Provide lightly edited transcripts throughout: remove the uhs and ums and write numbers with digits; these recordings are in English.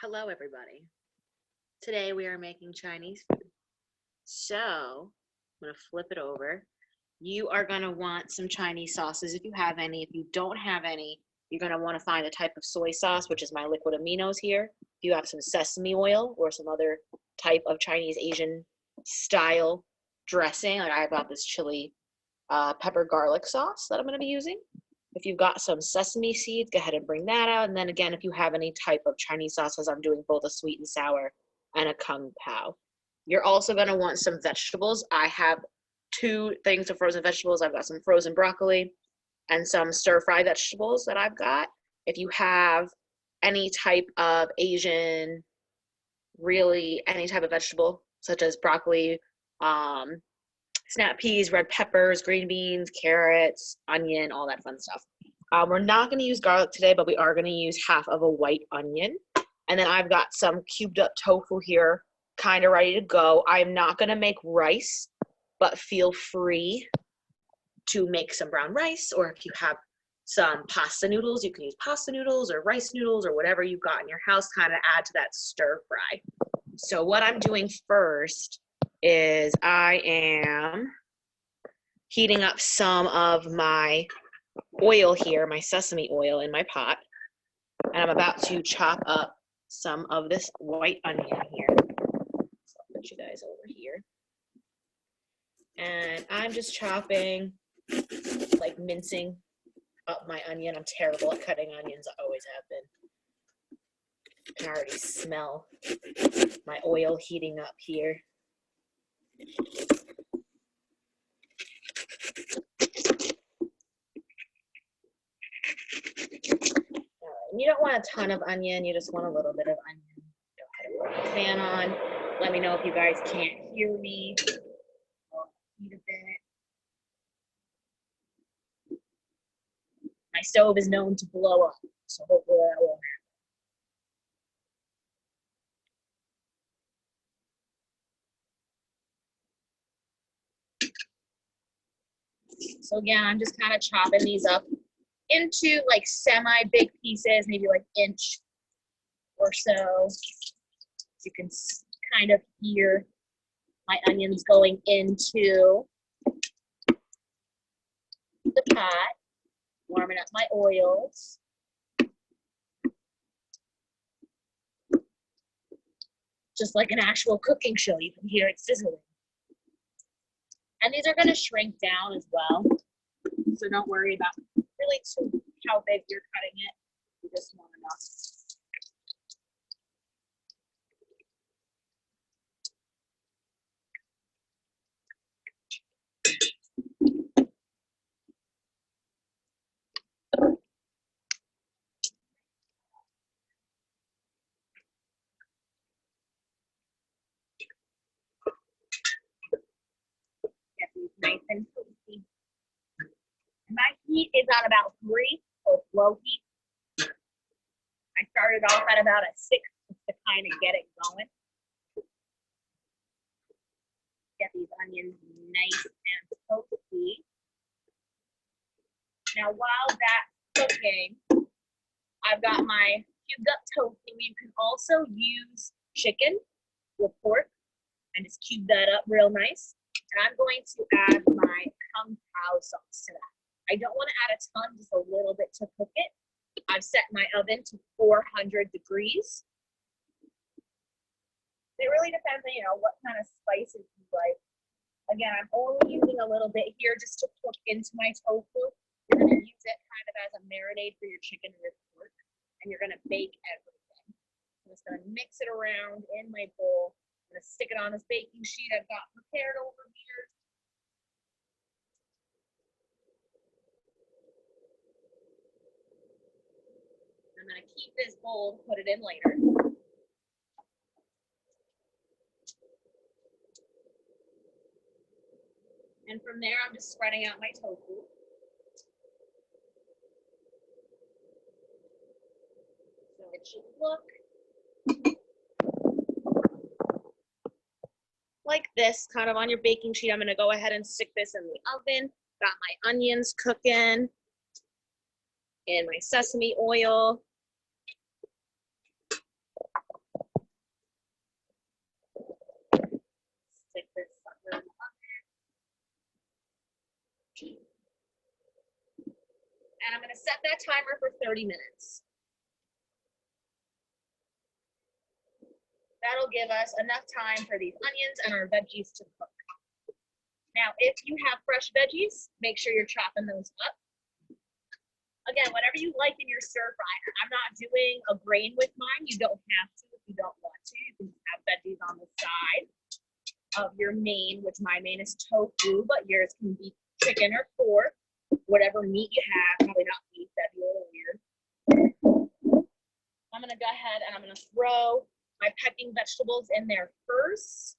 Hello, everybody. Today we are making Chinese food. So I'm going to flip it over. You are going to want some Chinese sauces if you have any. If you don't have any, you're going to want to find a type of soy sauce, which is my liquid aminos here. If you have some sesame oil or some other type of Chinese Asian style dressing, like I got this chili pepper garlic sauce that I'm going to be using. If you've got some sesame seeds, go ahead and bring that out. And then again, if you have any type of Chinese sauces, I'm doing both a sweet and sour and a kung pao. You're also going to want some vegetables. I have two things of frozen vegetables. I've got some frozen broccoli and some stir-fry vegetables that I've got. If you have any type of Asian, really any type of vegetable, such as broccoli, snap peas, red peppers, green beans, carrots, onion, all that fun stuff. We're not going to use garlic today, but we are going to use half of a white onion. And then I've got some cubed up tofu here, kind of ready to go. I'm not going to make rice, but feel free to make some brown rice, or if you have some pasta noodles, you can use pasta noodles or rice noodles or whatever you've got in your house, kind of add to that stir fry. So what I'm doing first is I am heating up some of my oil here, my sesame oil in my pot, and I'm about to chop up some of this white onion here. So I'll put you guys over here. And I'm just chopping, like mincing up my onion. I'm terrible at cutting onions, I always have been. I can already smell my oil heating up here. And you don't want a ton of onion, you just want a little bit of onion. Go ahead and put the fan on. Let me know if you guys can't hear me. I'll heat a bit. My stove is known to blow up, so hopefully that won't happen. So again, I'm just kind of chopping these up into like semi-big pieces, maybe like inch or so. You can kind of hear my onions going into the pot, warming up my oils. Just like an actual cooking show, you can hear it sizzling. And these are going to shrink down as well, so don't worry about really how big you're cutting it. You just want enough. Get these nice and toasty. My heat is at about 3, so slow heat. I started off at about a 6 to kind of get it going. Get these onions nice and toasty. Now while that's cooking, I've got my cubed up tofu. You can also use chicken with pork and just cube that up real nice. And I'm going to add my kung pao sauce to that. I don't want to add a ton, just a little bit to cook it. I've set my oven to 400 degrees. It really depends on, what kind of spices you like. Again, I'm only using a little bit here just to cook into my tofu. You're going to use it kind of as a marinade for your chicken or your pork, and you're going to bake everything. I'm just going to mix it around in my bowl. I'm going to stick it on this baking sheet I've got prepared over here. I'm going to keep this bowl, put it in later. And from there, I'm just spreading out my tofu. So it should look like this, kind of on your baking sheet. I'm going to go ahead and stick this in the oven. Got my onions cooking and my sesame oil. Stick this sucker in. And I'm going to set that timer for 30 minutes. That'll give us enough time for these onions and our veggies to cook. Now, if you have fresh veggies, make sure you're chopping those up. Again, whatever you like in your stir fry. I'm not doing a grain with mine. You don't have to if you don't want to. You can have veggies on the side of your main, which my main is tofu, but yours can be chicken or pork, whatever meat you have. Probably not beef, that'd be a little weird. I'm going to go ahead and I'm going to throw my pecking vegetables in there first.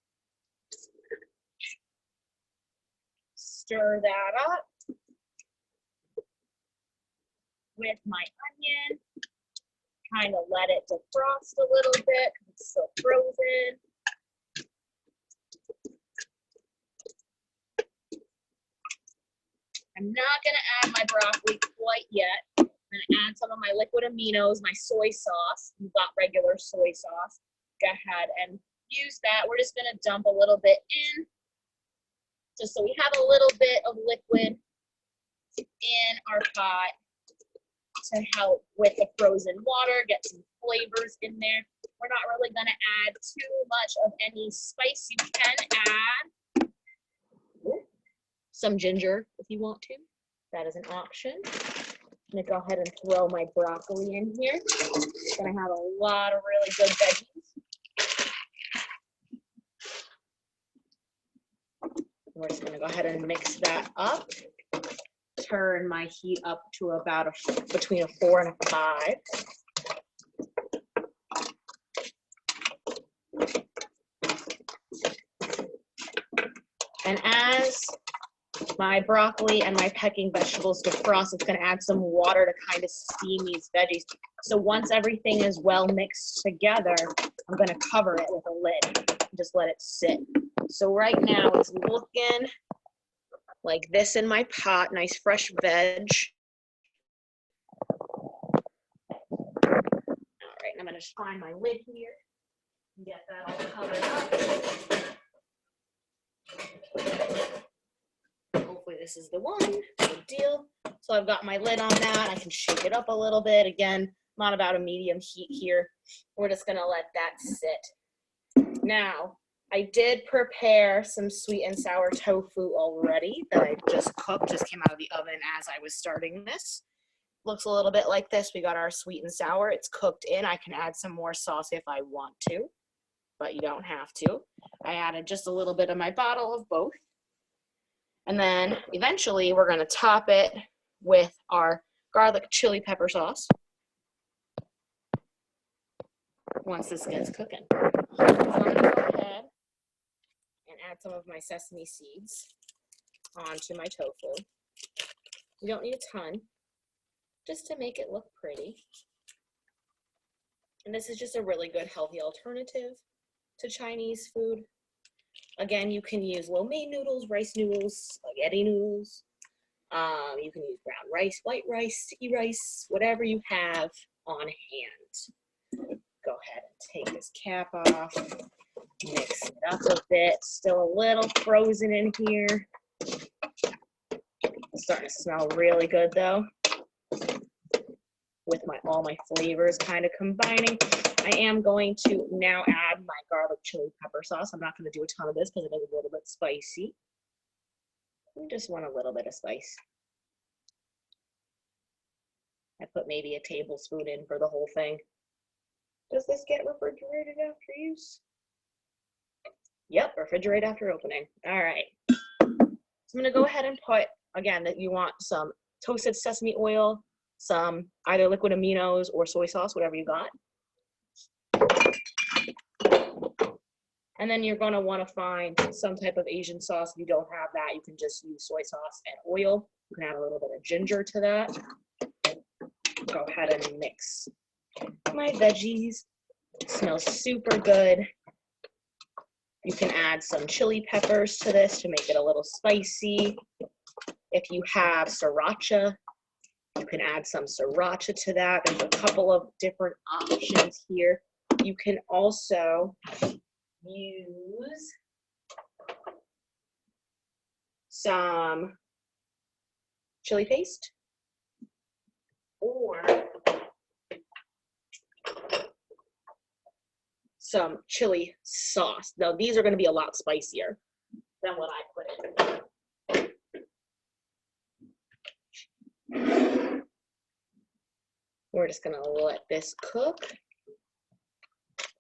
Stir that up with my onion. Kind of let it defrost a little bit because it's still frozen. I'm not going to add my broccoli quite yet. I'm going to add some of my liquid aminos, my soy sauce. You've got regular soy sauce. Go ahead and use that. We're just going to dump a little bit in, just so we have a little bit of liquid in our pot to help with the frozen water, get some flavors in there. We're not really going to add too much of any spice. You can add some ginger if you want to. That is an option. I'm going to go ahead and throw my broccoli in here. It's going to have a lot of really good veggies. We're just going to go ahead and mix that up. Turn my heat up to about between a 4 and a 5. And as my broccoli and my pecking vegetables defrost, it's going to add some water to kind of steam these veggies. So once everything is well mixed together, I'm going to cover it with a lid and just let it sit. So right now it's looking like this in my pot, nice fresh veg. All right, I'm going to just find my lid here and get that all covered up. Hopefully this is the one. Good deal. So I've got my lid on that. I can shake it up a little bit. Again, not about a medium heat here. We're just going to let that sit. Now, I did prepare some sweet and sour tofu already that I just cooked, just came out of the oven as I was starting this. Looks a little bit like this. We got our sweet and sour. It's cooked in. I can add some more sauce if I want to, but you don't have to. I added just a little bit of my bottle of both. And then eventually we're going to top it with our garlic chili pepper sauce once this gets cooking. So I'm going to go ahead and add some of my sesame seeds onto my tofu. You don't need a ton, just to make it look pretty. And this is just a really good healthy alternative to Chinese food. Again, you can use lo mein noodles, rice noodles, spaghetti noodles. You can use brown rice, white rice, sticky rice, whatever you have on hand. Go ahead and take this cap off. Mix it up a bit. Still a little frozen in here. It's starting to smell really good though, with all my flavors kind of combining. I am going to now add my garlic chili pepper sauce. I'm not going to do a ton of this because it is a little bit spicy. We just want a little bit of spice. I put maybe a tablespoon in for the whole thing. Does this get refrigerated after use? Yep, refrigerate after opening. All right. So I'm going to go ahead and put, again, that you want some toasted sesame oil, some either liquid aminos or soy sauce, whatever you got. And then you're going to want to find some type of Asian sauce. If you don't have that, you can just use soy sauce and oil. You can add a little bit of ginger to that. Go ahead and mix my veggies. It smells super good. You can add some chili peppers to this to make it a little spicy. If you have sriracha, you can add some sriracha to that. There's a couple of different options here. You can also use some chili paste or some chili sauce. Now these are going to be a lot spicier than what I put in. We're just going to let this cook.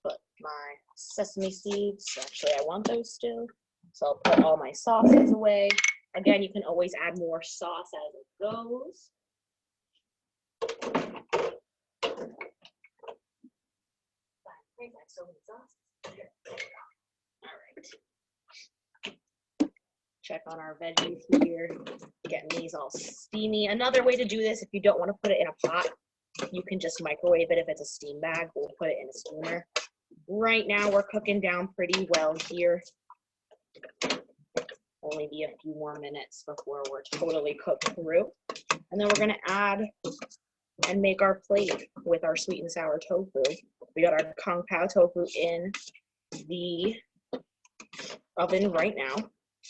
Put my sesame seeds. Actually, I want those still. So I'll put all my sauces away. Again, you can always add more sauce as it goes. All right. Check on our veggies here. Getting these all steamy. Another way to do this, if you don't want to put it in a pot, you can just microwave it if it's a steam bag. We'll put it in a steamer. Right now, we're cooking down pretty well here. Only be a few more minutes before we're totally cooked through. And then we're going to add and make our plate with our sweet and sour tofu. We got our Kung Pao tofu in the oven right now.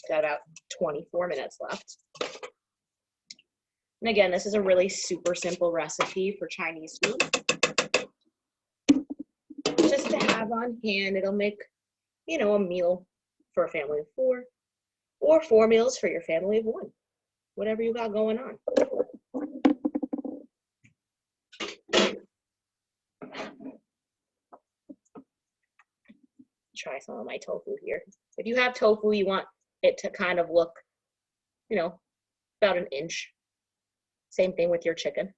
Got about 24 minutes left. And again, this is a really super simple recipe for Chinese food. Just to have on hand, it'll make, you know, a meal for a family of 4 or 4 meals for your family of 1. Whatever you got going on. Try some of my tofu here. If you have tofu, you want it to kind of look, you know, about an inch. Same thing with your chicken.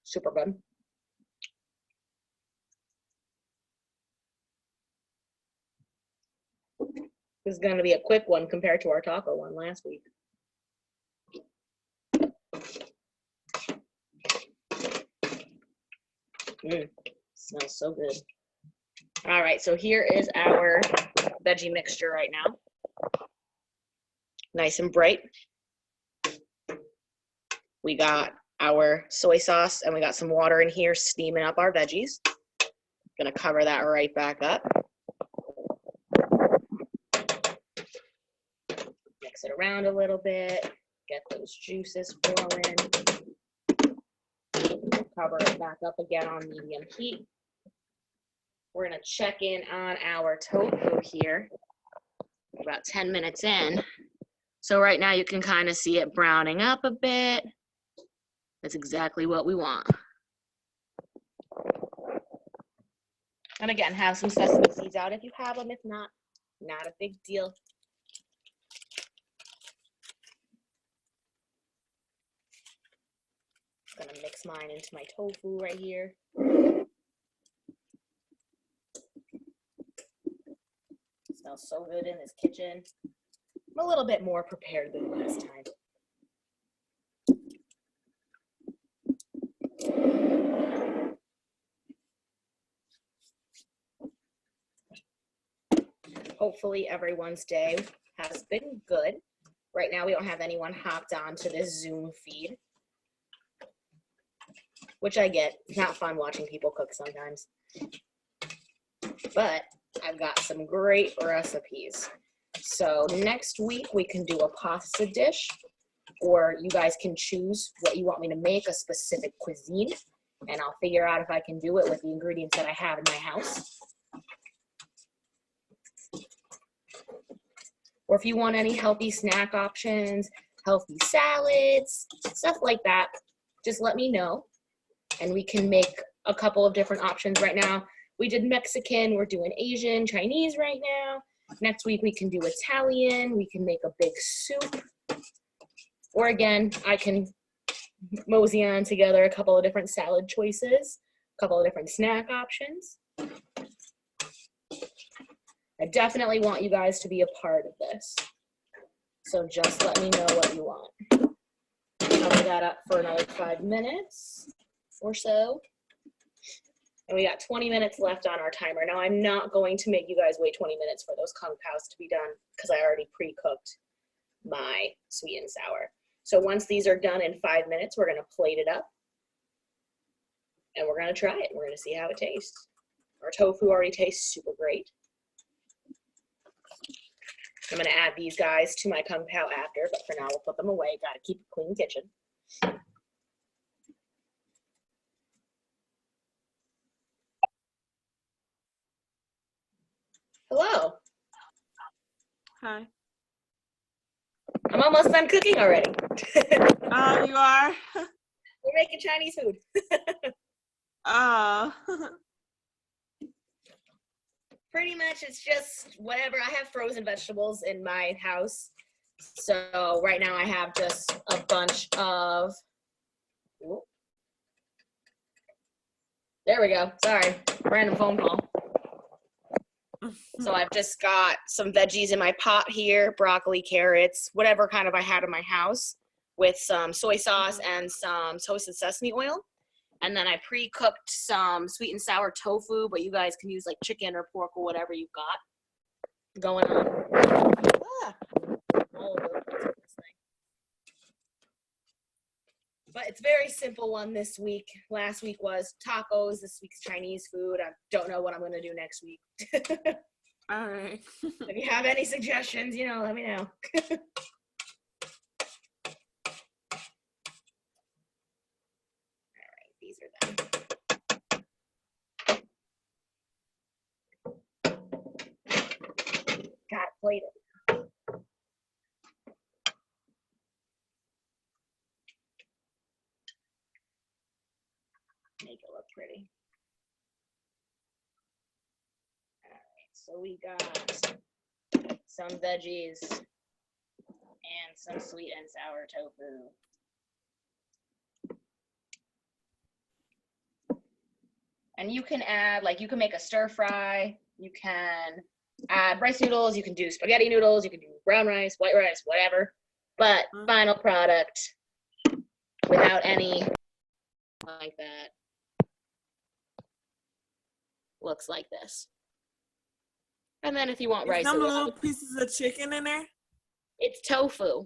Super good. This is going to be a quick one compared to our taco one last week. Smells so good. All right, so here is our veggie mixture right now. Nice and bright. We got our soy sauce and we got some water in here steaming up our veggies. Gonna cover that right back up. Mix it around a little bit. Get those juices flowing. Cover it back up again on medium heat. We're gonna check in on our tofu here. About 10 minutes in. So right now you can kind of see it browning up a bit. That's exactly what we want. And again, have some sesame seeds out if you have them. If not, not a big deal. I'm gonna mix mine into my tofu right here. Smells so good in this kitchen. I'm a little bit more prepared than last time. Hopefully everyone's day has been good. Right now we don't have anyone hopped on to this Zoom feed, which I get. It's not fun watching people cook sometimes. But I've got some great recipes. So next week we can do a pasta dish, or you guys can choose what you want me to make, a specific cuisine, and I'll figure out if I can do it with the ingredients that I have in my house. Or if you want any healthy snack options, healthy salads, stuff like that, just let me know. And we can make a couple of different options right now. We did Mexican, we're doing Asian, Chinese right now. Next week we can do Italian, we can make a big soup. Or again, I can mosey on together a couple of different salad choices, a couple of different snack options. I definitely want you guys to be a part of this. So just let me know what you want. Cover that up for another 5 minutes or so. And we got 20 minutes left on our timer. Now I'm not going to make you guys wait 20 minutes for those Kung Paos to be done because I already pre-cooked my sweet and sour. So once these are done in 5 minutes, we're gonna plate it up and we're gonna try it. We're gonna see how it tastes. Our tofu already tastes super great. I'm gonna add these guys to my kung pao after, but for now we'll put them away. Gotta keep a clean kitchen. Hello. Hi. I'm almost done cooking already. Oh, you are? We're making Chinese food. Oh. Pretty much it's just whatever. I have frozen vegetables in my house. So right now I have just a bunch of, there we go. Sorry, random phone call. So I've just got some veggies in my pot here, broccoli, carrots, whatever kind of I had in my house, with some soy sauce and some toasted sesame oil. And then I pre-cooked some sweet and sour tofu, but you guys can use like chicken or pork or whatever you've got going on. But it's very simple one this week. Last week was tacos. This week's Chinese food. I don't know what I'm going to do next week. All right. If you have any suggestions, let me know. All right, these are them. Got it plated. Make it look pretty. All right, so we got some veggies and some sweet and sour tofu. And you can add, you can make a stir fry, you can add rice noodles, you can do spaghetti noodles, you can do brown rice, white rice, whatever. But final product, without any like that, looks like this. And then if you want rice, some little pieces of chicken in there? It's tofu.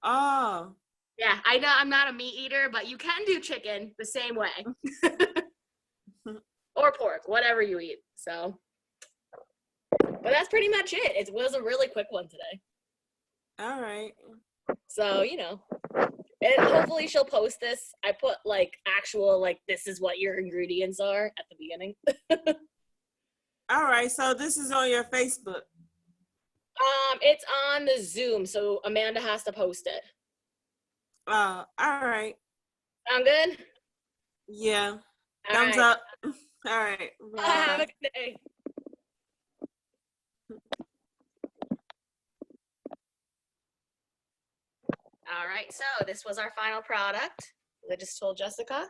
Oh. Yeah, I know I'm not a meat eater, but you can do chicken the same way. Or pork, whatever you eat. So, but that's pretty much it. It was a really quick one today. All right. So, and hopefully she'll post this. I put actual, this is what your ingredients are at the beginning. All right. So this is on your Facebook. It's on the Zoom, so Amanda has to post it. All right. Sound good? Yeah. All Thumbs right. up. All right. Bye. Have a good day. All right, so this was our final product. As I just told Jessica,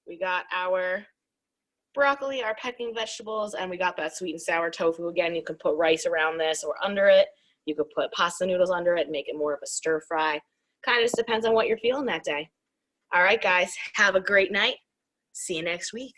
we got our broccoli, our pecking vegetables, and we got that sweet and sour tofu. Again, you can put rice around this or under it. You could put pasta noodles under it, make it more of a stir fry. Kind of just depends on what you're feeling that day. All right, guys, have a great night. See you next week.